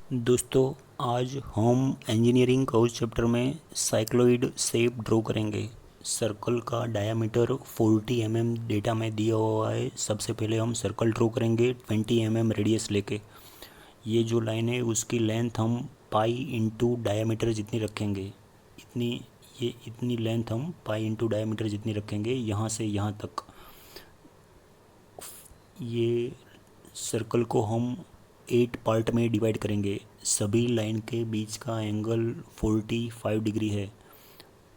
दोस्तों, आज हम इंजीनियरिंग का उस चैप्टर में साइक्लॉइड शेप ड्रॉ करेंगे। सर्कल का डायामीटर 40 डेटा में दिया हुआ है। सबसे पहले हम सर्कल ड्रॉ करेंगे 20 रेडियस लेके। ये जो लाइन है उसकी लेंथ हम पाई इंटू डायामीटर जितनी रखेंगे, इतनी लेंथ हम पाई इंटू डायामीटर जितनी रखेंगे यहाँ से यहाँ तक। ये सर्कल को हम 8 पार्ट में डिवाइड करेंगे। सभी लाइन के बीच का एंगल 45 डिग्री है।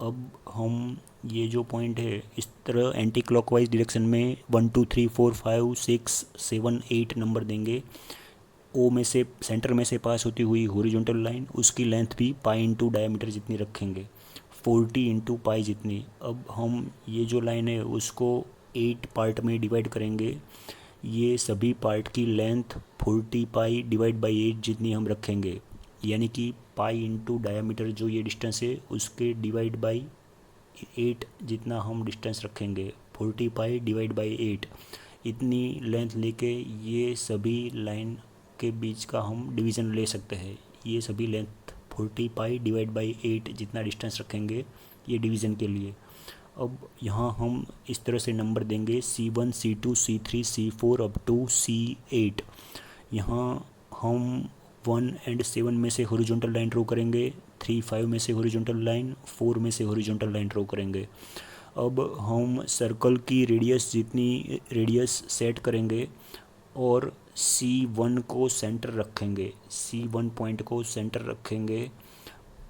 अब हम ये जो पॉइंट है इस तरह एंटी क्लॉकवाइज डायरेक्शन में 1 2 3 4 5 6 7 8 नंबर देंगे। ओ में से सेंटर में से पास होती हुई हॉरिजॉन्टल लाइन, उसकी लेंथ भी पाई इंटू डायमीटर जितनी रखेंगे, 40 इंटू पाई जितनी। अब हम ये जो लाइन है उसको 8 पार्ट में डिवाइड करेंगे। ये सभी पार्ट की लेंथ 40 पाई डिवाइड बाई 8 जितनी हम रखेंगे, यानी कि पाई इंटू डायामीटर जो ये डिस्टेंस है उसके डिवाइड बाई 8 जितना हम डिस्टेंस रखेंगे। 40 पाई डिवाइड बाई 8 इतनी लेंथ लेके ये सभी लाइन के बीच का हम डिवीज़न ले सकते हैं। ये सभी लेंथ 40 पाई डिवाइड बाई 8 जितना डिस्टेंस रखेंगे ये डिवीज़न के लिए। अब यहाँ हम इस तरह से नंबर देंगे C1 C2 C3 C4 up to C8। यहाँ हम 1 एंड 7 में से हॉरिजॉन्टल लाइन ड्रॉ करेंगे, 3 5 में से हॉरिजॉन्टल लाइन, 4 में से हॉरिजॉन्टल लाइन ड्रॉ करेंगे। अब हम सर्कल की रेडियस जितनी रेडियस सेट करेंगे और C1 को सेंटर रखेंगे, C1 पॉइंट को सेंटर रखेंगे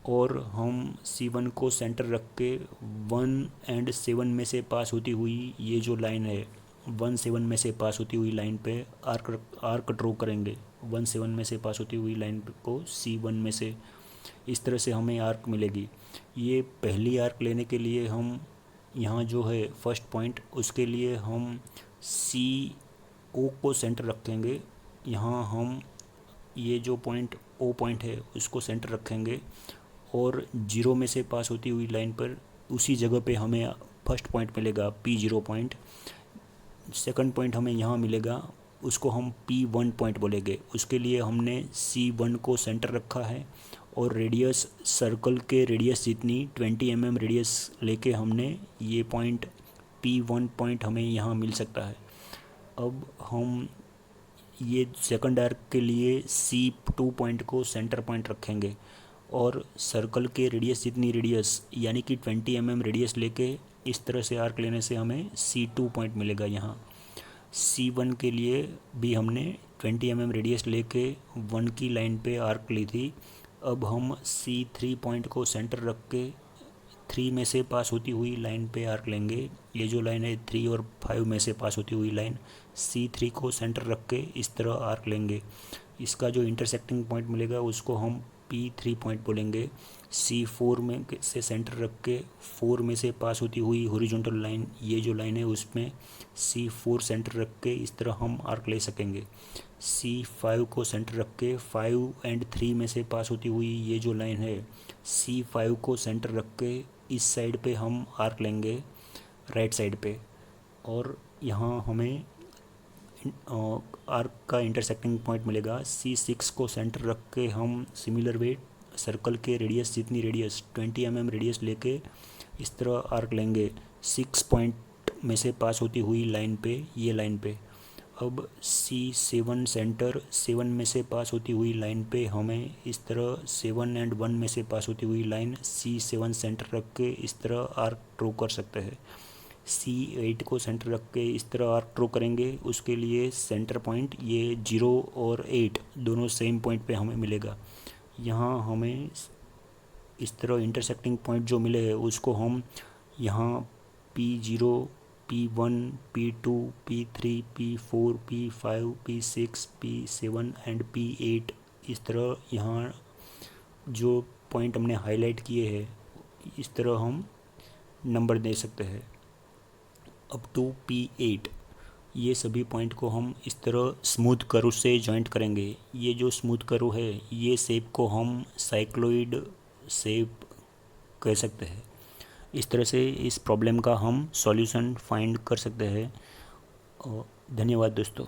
और हम C1 को सेंटर रख के 1 एंड 7 में से पास होती हुई ये जो लाइन है 1 7 में से पास होती हुई लाइन पे आर्क ड्रॉ करेंगे। 1 7 में से पास होती हुई लाइन को C1 में से इस तरह से हमें आर्क मिलेगी। ये पहली आर्क लेने के लिए हम यहाँ जो है फर्स्ट पॉइंट उसके लिए हम CO को सेंटर रखेंगे। यहाँ हम ये जो पॉइंट O पॉइंट है उसको सेंटर रखेंगे और 0 में से पास होती हुई लाइन पर उसी जगह पे हमें फर्स्ट पॉइंट मिलेगा P0 पॉइंट। सेकंड पॉइंट हमें यहाँ मिलेगा, उसको हम P1 पॉइंट बोलेंगे। उसके लिए हमने C1 को सेंटर रखा है और रेडियस सर्कल के रेडियस जितनी 20 रेडियस लेके हमने ये पॉइंट P1 पॉइंट हमें यहाँ मिल सकता है। अब हम ये सेकंड आर्क के लिए C2 पॉइंट को सेंटर पॉइंट रखेंगे और सर्कल के रेडियस जितनी रेडियस यानी कि 20 रेडियस लेके इस तरह से आर्क लेने से हमें C2 पॉइंट मिलेगा। यहाँ C1 के लिए भी हमने 20 रेडियस लेके 1 की लाइन पे आर्क ली थी। अब हम C3 पॉइंट को सेंटर रख के 3 में से पास होती हुई लाइन पे आर्क लेंगे। ये जो लाइन है 3 और 5 में से पास होती हुई लाइन, C3 को सेंटर रख के इस तरह आर्क लेंगे। इसका जो इंटरसेक्टिंग पॉइंट मिलेगा उसको हम P3 पॉइंट बोलेंगे। C4 में से सेंटर रख के 4 में से पास होती हुई हॉरिजॉन्टल लाइन, ये जो लाइन है उसमें C4 सेंटर रख के इस तरह हम आर्क ले सकेंगे। C5 को सेंटर रख के 5 एंड 3 में से पास होती हुई ये जो लाइन है C5 को सेंटर रख के इस साइड पे हम आर्क लेंगे, राइट साइड पे। और यहाँ हमें आर्क का इंटरसेक्टिंग पॉइंट मिलेगा। C6 को सेंटर रख के हम सिमिलर वे सर्कल के रेडियस जितनी रेडियस 20 रेडियस लेके इस तरह आर्क लेंगे 6 पॉइंट में से पास होती हुई लाइन पे, ये लाइन पे। अब C7 सेंटर 7 में से पास होती हुई लाइन पे हमें इस तरह 7 एंड 1 में से पास होती हुई लाइन C7 सेंटर रख के इस तरह आर्क ड्रॉ कर सकते हैं। C8 को सेंटर रख के इस तरह आर्क ड्रॉ करेंगे। उसके लिए सेंटर पॉइंट ये 0 और 8 दोनों सेम पॉइंट पे हमें मिलेगा। यहाँ हमें इस तरह इंटरसेक्टिंग पॉइंट जो मिले हैं उसको हम यहाँ P0 P1 P2 P3 P4 P5 P6 P7 and P8 इस तरह यहाँ जो पॉइंट हमने हाईलाइट किए हैं इस तरह हम नंबर दे सकते हैं अप टू P8। ये सभी पॉइंट को हम इस तरह स्मूथ कर्व से जॉइंट करेंगे। ये जो स्मूथ कर्व है ये शेप को हम साइक्लॉइड शेप कह सकते हैं। इस तरह से इस प्रॉब्लम का हम सॉल्यूशन फाइंड कर सकते हैं। धन्यवाद दोस्तों।